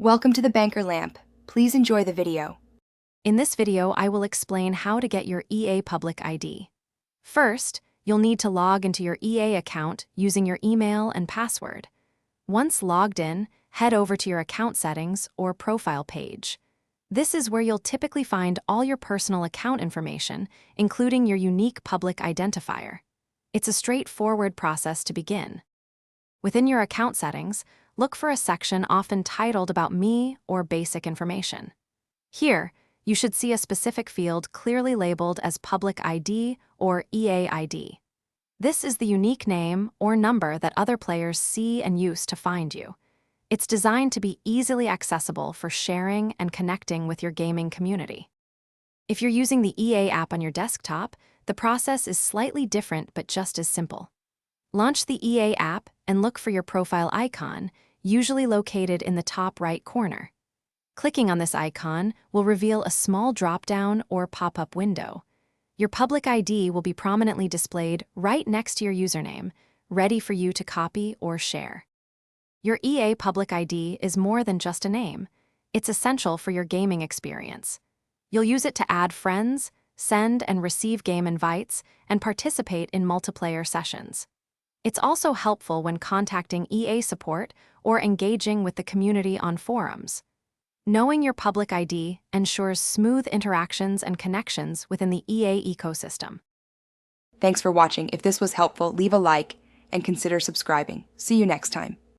Welcome to the Banker Lamp. Please enjoy the video. In this video, I will explain how to get your EA Public ID. First, you'll need to log into your EA account using your email and password. Once logged in, head over to your account settings or profile page. This is where you'll typically find all your personal account information, including your unique public identifier. It's a straightforward process to begin. Within your account settings, look for a section often titled About Me or Basic Information. Here, you should see a specific field clearly labeled as Public ID or EA ID. This is the unique name or number that other players see and use to find you. It's designed to be easily accessible for sharing and connecting with your gaming community. If you're using the EA app on your desktop, the process is slightly different but just as simple. Launch the EA app and look for your profile icon, usually located in the top right corner. Clicking on this icon will reveal a small drop-down or pop-up window. Your public ID will be prominently displayed right next to your username, ready for you to copy or share. Your EA public ID is more than just a name. It's essential for your gaming experience. You'll use it to add friends, send and receive game invites, and participate in multiplayer sessions. It's also helpful when contacting EA support or engaging with the community on forums. Knowing your public ID ensures smooth interactions and connections within the EA ecosystem. Thanks for watching. If this was helpful, leave a like and consider subscribing. See you next time.